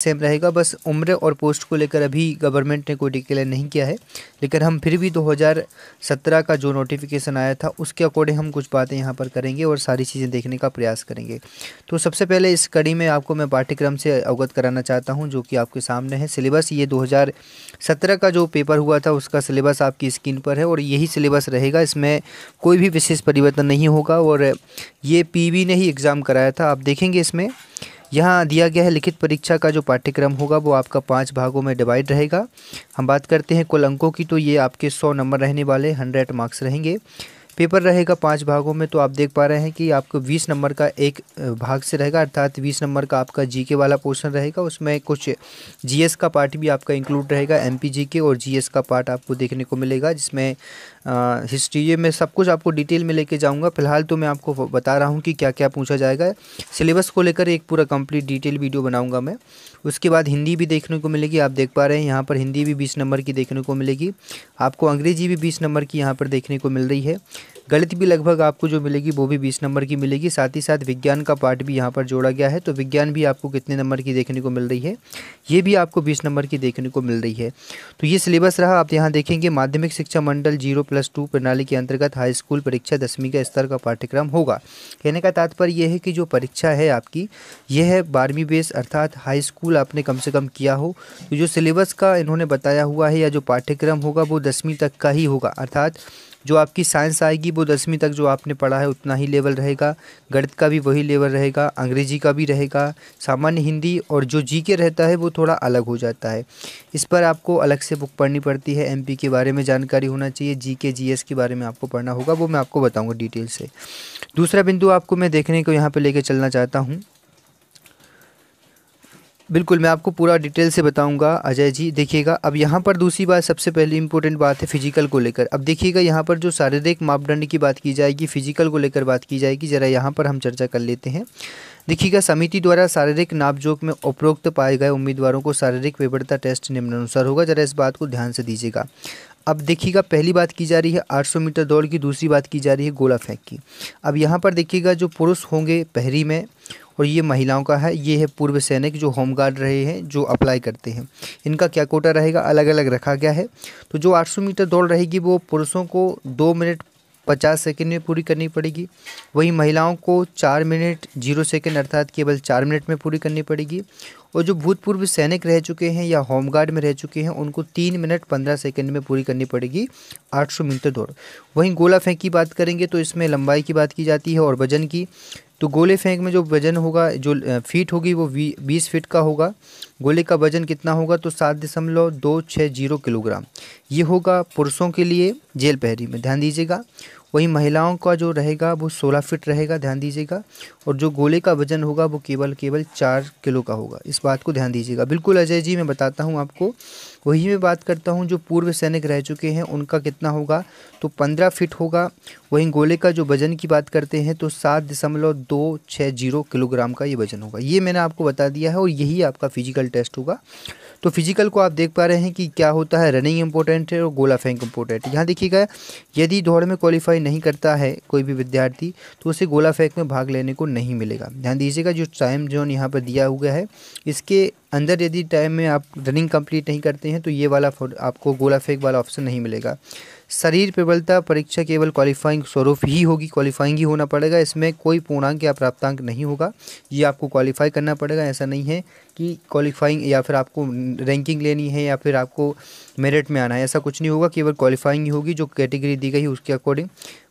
Same रहेगा, बस उम्र और पोस्ट को लेकर अभी गवर्नमेंट ने कोई डिक्लेयर नहीं किया है, लेकिन हम फिर भी 2017 का जो नोटिफिकेशन आया था उसके अकॉर्डिंग हम कुछ बातें यहाँ पर करेंगे और सारी चीज़ें देखने का प्रयास करेंगे। तो सबसे पहले इस कड़ी में आपको मैं पाठ्यक्रम से अवगत कराना चाहता हूँ, जो कि आपके सामने है। सिलेबस ये 2017 का जो पेपर हुआ था उसका सिलेबस आपकी स्क्रीन पर है और यही सिलेबस रहेगा, इसमें कोई भी विशेष परिवर्तन नहीं होगा। और ये पीवी ने ही एग्ज़ाम कराया था। आप देखेंगे इसमें यहाँ दिया गया है लिखित परीक्षा का जो पाठ्यक्रम होगा वो आपका 5 भागों में डिवाइड रहेगा। हम बात करते हैं कुल अंकों की, तो ये आपके 100 नंबर रहने वाले, 100 मार्क्स रहेंगे। पेपर रहेगा 5 भागों में, तो आप देख पा रहे हैं कि आपको 20 नंबर का एक भाग से रहेगा, अर्थात 20 नंबर का आपका जीके वाला पोर्शन रहेगा। उसमें कुछ जीएस का पार्ट भी आपका इंक्लूड रहेगा, एमपी जीके और जीएस का पार्ट आपको देखने को मिलेगा, जिसमें हिस्ट्री में सब कुछ आपको डिटेल में लेके जाऊंगा। फिलहाल तो मैं आपको बता रहा हूं कि क्या क्या पूछा जाएगा। सिलेबस को लेकर एक पूरा कंप्लीट डिटेल वीडियो बनाऊंगा मैं। उसके बाद हिंदी भी देखने को मिलेगी, आप देख पा रहे हैं यहाँ पर हिंदी भी 20 नंबर की देखने को मिलेगी। आपको अंग्रेजी भी 20 नंबर की यहाँ पर देखने को मिल रही है। गणित भी लगभग आपको जो मिलेगी वो भी 20 नंबर की मिलेगी। साथ ही साथ विज्ञान का पार्ट भी यहाँ पर जोड़ा गया है, तो विज्ञान भी आपको कितने नंबर की देखने को मिल रही है, ये भी आपको 20 नंबर की देखने को मिल रही है। तो ये सिलेबस रहा। आप यहाँ देखेंगे माध्यमिक शिक्षा मंडल 0+2 प्रणाली के अंतर्गत हाई स्कूल परीक्षा 10वीं का स्तर का पाठ्यक्रम होगा। कहने का तात्पर्य यह है कि जो परीक्षा है आपकी यह है 12वीं बेस, अर्थात हाई स्कूल आपने कम से कम किया हो। तो जो सिलेबस का इन्होंने बताया हुआ है या जो पाठ्यक्रम होगा वो 10वीं तक का ही होगा, अर्थात जो आपकी साइंस आएगी वो 10वीं तक जो आपने पढ़ा है उतना ही लेवल रहेगा। गणित का भी वही लेवल रहेगा, अंग्रेजी का भी रहेगा, सामान्य हिंदी और जो जीके रहता है वो थोड़ा अलग हो जाता है। इस पर आपको अलग से बुक पढ़नी पड़ती है। एमपी के बारे में जानकारी होना चाहिए, जीके जीएस के बारे में आपको पढ़ना होगा, वो मैं आपको बताऊँगा डिटेल से। दूसरा बिंदु आपको मैं देखने को यहाँ पर लेकर चलना चाहता हूँ। बिल्कुल मैं आपको पूरा डिटेल से बताऊंगा अजय जी। देखिएगा अब यहाँ पर दूसरी बात, सबसे पहले इंपॉर्टेंट बात है फिजिकल को लेकर। अब देखिएगा यहाँ पर जो शारीरिक मापदंड की बात की जाएगी, फिजिकल को लेकर बात की जाएगी, ज़रा यहाँ पर हम चर्चा कर लेते हैं। देखिएगा समिति द्वारा शारीरिक नापजोक में उपरोक्त पाए गए उम्मीदवारों को शारीरिक विवरता टेस्ट निम्नानुसार होगा। ज़रा इस बात को ध्यान से दीजिएगा। अब देखिएगा पहली बात की जा रही है 800 मीटर दौड़ की, दूसरी बात की जा रही है गोला फेंक की। अब यहाँ पर देखिएगा जो पुरुष होंगे पहरी में और ये महिलाओं का है, ये है पूर्व सैनिक जो होमगार्ड रहे हैं जो अप्लाई करते हैं, इनका क्या कोटा रहेगा अलग अलग रखा गया है। तो जो 800 मीटर दौड़ रहेगी वो पुरुषों को 2 मिनट 50 सेकंड में पूरी करनी पड़ेगी, वहीं महिलाओं को 4 मिनट 0 सेकंड अर्थात केवल 4 मिनट में पूरी करनी पड़ेगी। और जो भूतपूर्व सैनिक रह चुके हैं या होमगार्ड में रह चुके हैं उनको 3 मिनट 15 सेकंड में पूरी करनी पड़ेगी 800 मीटर दौड़। वहीं गोला फेंक की बात करेंगे तो इसमें लंबाई की बात की जाती है और वजन की। तो गोले फेंक में जो वजन होगा, जो फीट होगी वो 20 फीट का होगा। गोले का वजन कितना होगा तो 7.260 किलोग्राम, ये होगा पुरुषों के लिए जेल पहरी में, ध्यान दीजिएगा। वहीं महिलाओं का जो रहेगा वो 16 फीट रहेगा, ध्यान दीजिएगा। और जो गोले का वजन होगा वो केवल 4 किलो का होगा, इस बात को ध्यान दीजिएगा। बिल्कुल अजय जी मैं बताता हूँ आपको। वही मैं बात करता हूँ जो पूर्व सैनिक रह चुके हैं उनका कितना होगा तो 15 फीट होगा। वहीं गोले का जो वजन की बात करते हैं तो 7.260 किलोग्राम का ये वजन होगा। ये मैंने आपको बता दिया है और यही आपका फिजिकल टेस्ट होगा। तो फिजिकल को आप देख पा रहे हैं कि क्या होता है, रनिंग इंपॉर्टेंट है और गोला फेंक इंपॉर्टेंट है। यहाँ देखिएगा यदि दौड़ में क्वालिफाई नहीं करता है कोई भी विद्यार्थी तो उसे गोला फेंक में भाग लेने को नहीं मिलेगा। ध्यान दीजिएगा जो टाइम जोन यहाँ पर दिया हुआ है इसके अंदर यदि टाइम में आप रनिंग कंप्लीट नहीं करते हैं तो ये वाला आपको गोला फेंक वाला ऑप्शन नहीं मिलेगा। शरीर प्रबलता परीक्षा केवल क्वालिफाइंग स्वरूप ही होगी, क्वालिफाइंग ही होना पड़ेगा, इसमें कोई पूर्णांक या प्राप्तांक नहीं होगा। ये आपको क्वालिफाई करना पड़ेगा, ऐसा नहीं है कि क्वालिफाइंग या फिर आपको रैंकिंग लेनी है या फिर आपको मेरिट में आना है, ऐसा कुछ नहीं होगा। केवल क्वालिफाइंग ही होगी, जो कैटेगरी दी गई है उसके अकॉर्डिंग।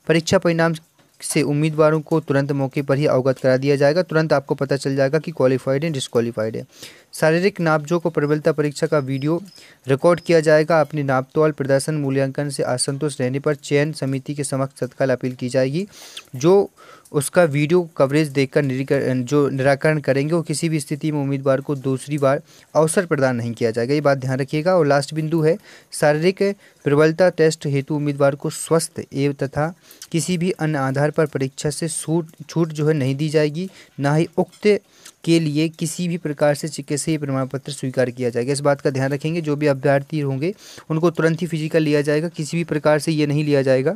परीक्षा परिणाम से उम्मीदवारों को तुरंत मौके पर ही अवगत करा दिया जाएगा, तुरंत आपको पता चल जाएगा कि क्वालिफाइड है डिसक्वालीफाइड है। शारीरिक नापजोक और प्रबलता परीक्षा का वीडियो रिकॉर्ड किया जाएगा। अपनी नापतोल प्रदर्शन मूल्यांकन से असंतुष्ट रहने पर चयन समिति के समक्ष तत्काल अपील की जाएगी, जो उसका वीडियो कवरेज देखकर जो निराकरण करेंगे और किसी भी स्थिति में उम्मीदवार को दूसरी बार अवसर प्रदान नहीं किया जाएगा, ये बात ध्यान रखिएगा। और लास्ट बिंदु है शारीरिक प्रबलता टेस्ट हेतु उम्मीदवार को स्वस्थ एवं तथा किसी भी अन्य आधार पर परीक्षा से छूट जो है नहीं दी जाएगी, ना ही उक्त के लिए किसी भी प्रकार से चिकित्सीय प्रमाण पत्र स्वीकार किया जाएगा। इस बात का ध्यान रखेंगे, जो भी अभ्यर्थी होंगे उनको तुरंत ही फिजिकल लिया जाएगा, किसी भी प्रकार से ये नहीं लिया जाएगा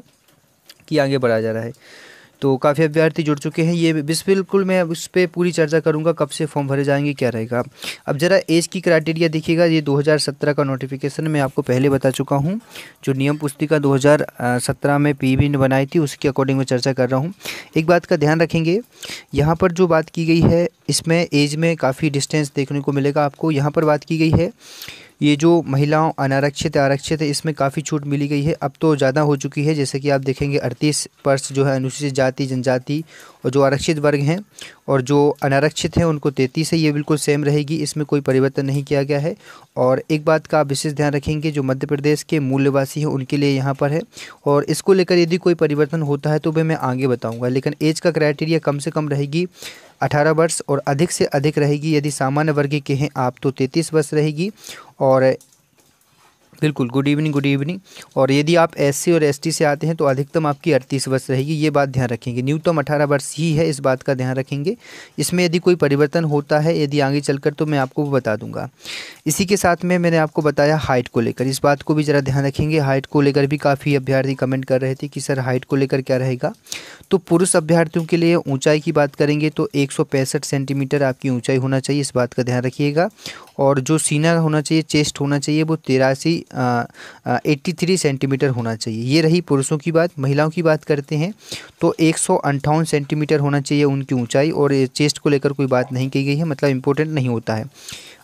कि आगे बढ़ा जा रहा है। तो काफ़ी अभ्यर्थी जुड़ चुके हैं। ये बिल्कुल मैं अब इस पर पूरी चर्चा करूंगा, कब से फॉर्म भरे जाएंगे, क्या रहेगा। अब जरा एज की क्राइटेरिया देखिएगा। ये 2017 का नोटिफिकेशन मैं आपको पहले बता चुका हूँ। जो नियम पुस्तिका 2017 में पीबी ने बनाई थी उसके अकॉर्डिंग मैं चर्चा कर रहा हूँ। एक बात का ध्यान रखेंगे, यहाँ पर जो बात की गई है इसमें एज में काफ़ी डिस्टेंस देखने को मिलेगा आपको। यहाँ पर बात की गई है ये जो महिलाओं अनारक्षित आरक्षित है इसमें काफ़ी छूट मिली गई है, अब तो ज़्यादा हो चुकी है। जैसे कि आप देखेंगे 38% जो है अनुसूचित जाति जनजाति और जो आरक्षित वर्ग हैं, और जो अनारक्षित हैं उनको 33 है। ये बिल्कुल सेम रहेगी, इसमें कोई परिवर्तन नहीं किया गया है। और एक बात का आप विशेष ध्यान रखेंगे, जो मध्य प्रदेश के मूल निवासी हैं उनके लिए यहाँ पर है, और इसको लेकर यदि कोई परिवर्तन होता है तो मैं आगे बताऊँगा। लेकिन एज का क्राइटेरिया कम से कम रहेगी 18 वर्ष और अधिक से अधिक रहेगी। यदि सामान्य वर्ग के हैं आप तो 33 वर्ष रहेगी। और बिल्कुल गुड इवनिंग। और यदि आप एससी और एसटी से आते हैं तो अधिकतम आपकी 38 वर्ष रहेगी, ये बात ध्यान रखेंगे। न्यूनतम 18 वर्ष ही है, इस बात का ध्यान रखेंगे। इसमें यदि कोई परिवर्तन होता है यदि आगे चलकर तो मैं आपको बता दूंगा। इसी के साथ में मैंने आपको बताया हाइट को लेकर, इस बात को भी ज़रा ध्यान रखेंगे। हाइट को लेकर भी काफ़ी अभ्यर्थी कमेंट कर रहे थे कि सर हाइट को लेकर क्या रहेगा। तो पुरुष अभ्यर्थियों के लिए ऊंचाई की बात करेंगे तो 165 सेंटीमीटर आपकी ऊंचाई होना चाहिए, इस बात का ध्यान रखिएगा। और जो सीना होना चाहिए, चेस्ट होना चाहिए, वो 83 सेंटीमीटर होना चाहिए। ये रही पुरुषों की बात। महिलाओं की बात करते हैं तो 158 सेंटीमीटर होना चाहिए उनकी ऊंचाई, और चेस्ट को लेकर कोई बात नहीं की गई है, मतलब इम्पोर्टेंट नहीं होता है।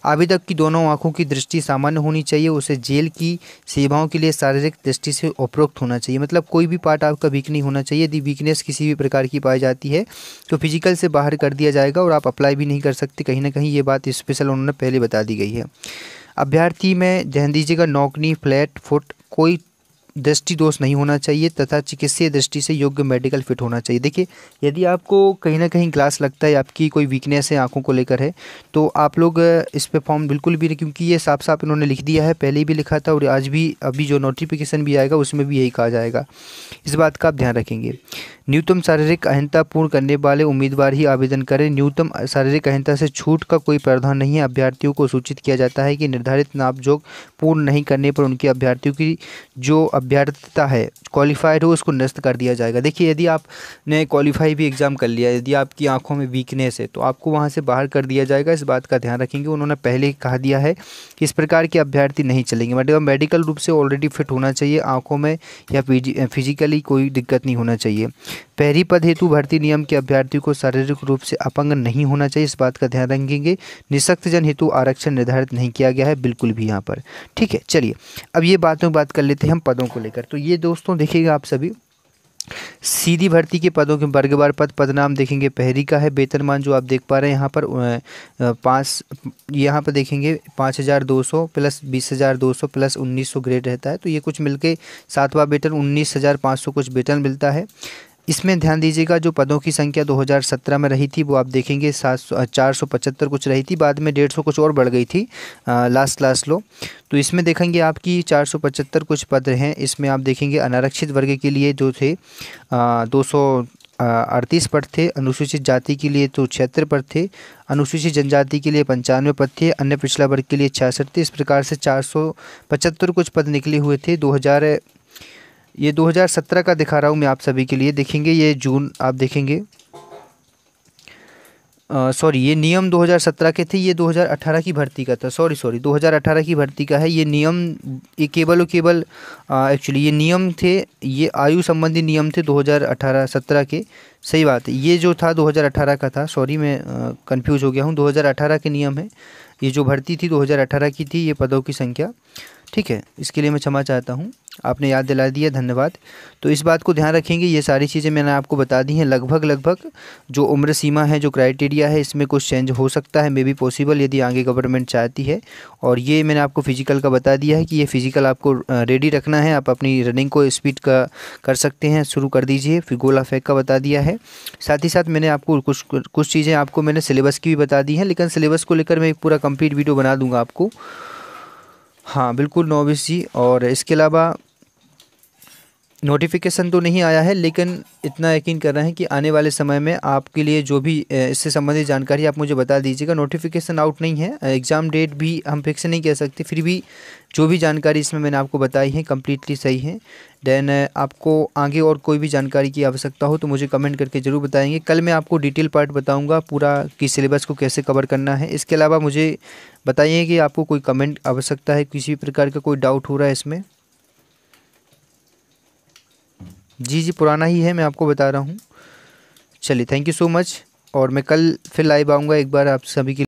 आवेदक की दोनों आंखों की दृष्टि सामान्य होनी चाहिए। उसे जेल की सेवाओं के लिए शारीरिक दृष्टि से उपरोक्त होना चाहिए, मतलब कोई भी पार्ट आपका वीक नहीं होना चाहिए। यदि वीकनेस किसी भी प्रकार की पाई जाती है तो फिजिकल से बाहर कर दिया जाएगा और आप अप्लाई भी नहीं कर सकते। कहीं ना कहीं ये बात स्पेशल उन्होंने पहले बता दी गई है। अभ्यर्थी में ध्यान दीजिएगा, नौकनी फ्लैट फुट कोई दृष्टि दोष नहीं होना चाहिए तथा चिकित्सीय दृष्टि से योग्य मेडिकल फिट होना चाहिए। देखिए, यदि आपको कहीं ना कहीं ग्लास लगता है, आपकी कोई वीकनेस है आंखों को लेकर है, तो आप लोग इस पे फॉर्म बिल्कुल भी नहीं, क्योंकि ये साफ साफ इन्होंने लिख दिया है, पहले भी लिखा था और आज भी अभी जो नोटिफिकेशन भी आएगा उसमें भी यही कहा जाएगा। इस बात का आप ध्यान रखेंगे। न्यूनतम शारीरिक अहंता पूर्ण करने वाले उम्मीदवार ही आवेदन करें। न्यूनतम शारीरिक अहंता से छूट का कोई प्रावधान नहीं है। अभ्यर्थियों को सूचित किया जाता है कि निर्धारित नापजोख पूर्ण नहीं करने पर उनके अभ्यर्थियों की जो अभ्यर्थता है क्वालिफाइड हो उसको निरस्त कर दिया जाएगा। देखिए, यदि आपने क्वालिफाई भी एग्जाम कर लिया, यदि आपकी आंखों में वीकनेस है तो आपको वहां से बाहर कर दिया जाएगा, इस बात का ध्यान रखेंगे। उन्होंने पहले ही कहा दिया है कि इस प्रकार के अभ्यर्थी नहीं चलेंगे, मतलब मेडिकल रूप से ऑलरेडी फिट होना चाहिए, आंखों में या फिजिकली कोई दिक्कत नहीं होना चाहिए। पहली पद हेतु भर्ती नियम के अभ्यर्थियों को शारीरिक रूप से अपंग नहीं होना चाहिए, इस बात का ध्यान रखेंगे। निःशक्त जन हेतु आरक्षण निर्धारित नहीं किया गया है बिल्कुल भी यहाँ पर, ठीक है। चलिए, अब ये बात कर लेते हैं हम पदों को लेकर। तो ये दोस्तों देखिएगा आप सभी, सीधी भर्ती के पदों के वर्गवार पद नाम देखेंगे। पहली का है वेतनमान, जो आप देख पा रहे हैं यहाँ पर यहाँ पर देखेंगे 5200 प्लस 20200 प्लस 1900 ग्रेड रहता है, तो ये कुछ मिलके 7वां वेतन 19500 कुछ वेतन मिलता है। इसमें ध्यान दीजिएगा, जो पदों की संख्या 2017 में रही थी वो आप देखेंगे 475 कुछ रही थी, बाद में 150 कुछ और बढ़ गई थी लास्ट लो। तो इसमें देखेंगे आपकी 475 कुछ पद हैं। इसमें आप देखेंगे अनारक्षित वर्ग के लिए जो थे 238 पद थे, अनुसूचित जाति के लिए तो 76 पद थे, अनुसूचित जनजाति के लिए 95 पद थे, अन्य पिछड़ा वर्ग के लिए 66 थे। इस प्रकार से 475 कुछ पद निकले हुए थे। 2017 का दिखा रहा हूँ मैं आप सभी के लिए। देखेंगे ये जून आप देखेंगे, सॉरी ये नियम 2017 के थे, ये 2018 की भर्ती का था। सॉरी 2018 की भर्ती का है ये नियम। ये केवल और केवल एक्चुअली ये नियम थे, ये आयु संबंधी नियम थे 2018-17 के। सही बात है, ये जो था 2018 का था, सॉरी मैं कंफ्यूज हो गया हूँ। 2018 के नियम है, ये जो भर्ती थी 2018 की थी, ये पदों की संख्या, ठीक है। इसके लिए मैं क्षमा चाहता हूँ, आपने याद दिला दिया, धन्यवाद। तो इस बात को ध्यान रखेंगे, ये सारी चीज़ें मैंने आपको बता दी हैं। लगभग जो उम्र सीमा है, जो क्राइटेरिया है, इसमें कुछ चेंज हो सकता है, मे बी पॉसिबल, यदि आगे गवर्नमेंट चाहती है। और ये मैंने आपको फिजिकल का बता दिया है कि ये फिजिकल आपको रेडी रखना है। आप अपनी रनिंग को स्पीड का कर सकते हैं, शुरू कर दीजिए। फिर गोला फेंक का बता दिया है। साथ ही साथ मैंने आपको कुछ चीज़ें आपको मैंने सिलेबस की भी बता दी हैं, लेकिन सिलेबस को लेकर मैं एक पूरा कंप्लीट वीडियो बना दूँगा आपको। हाँ बिल्कुल नोविस जी। और इसके अलावा नोटिफिकेशन तो नहीं आया है, लेकिन इतना यकीन कर रहे हैं कि आने वाले समय में आपके लिए जो भी इससे संबंधित जानकारी आप मुझे बता दीजिएगा। नोटिफिकेशन आउट नहीं है, एग्ज़ाम डेट भी हम फिक्स नहीं कह सकते, फिर भी जो भी जानकारी इसमें मैंने आपको बताई है कम्प्लीटली सही है। देन आपको आगे और कोई भी जानकारी की आवश्यकता हो तो मुझे कमेंट करके ज़रूर बताएंगे। कल मैं आपको डिटेल पार्ट बताऊँगा पूरा कि सिलेबस को कैसे कवर करना है। इसके अलावा मुझे बताइए कि आपको कोई कमेंट आवश्यकता है, किसी भी प्रकार का कोई डाउट हो रहा है इसमें। जी जी, पुराना ही है, मैं आपको बता रहा हूँ। चलिए, थैंक यू सो मच, और मैं कल फिर लाइव आऊँगा एक बार आप सभी के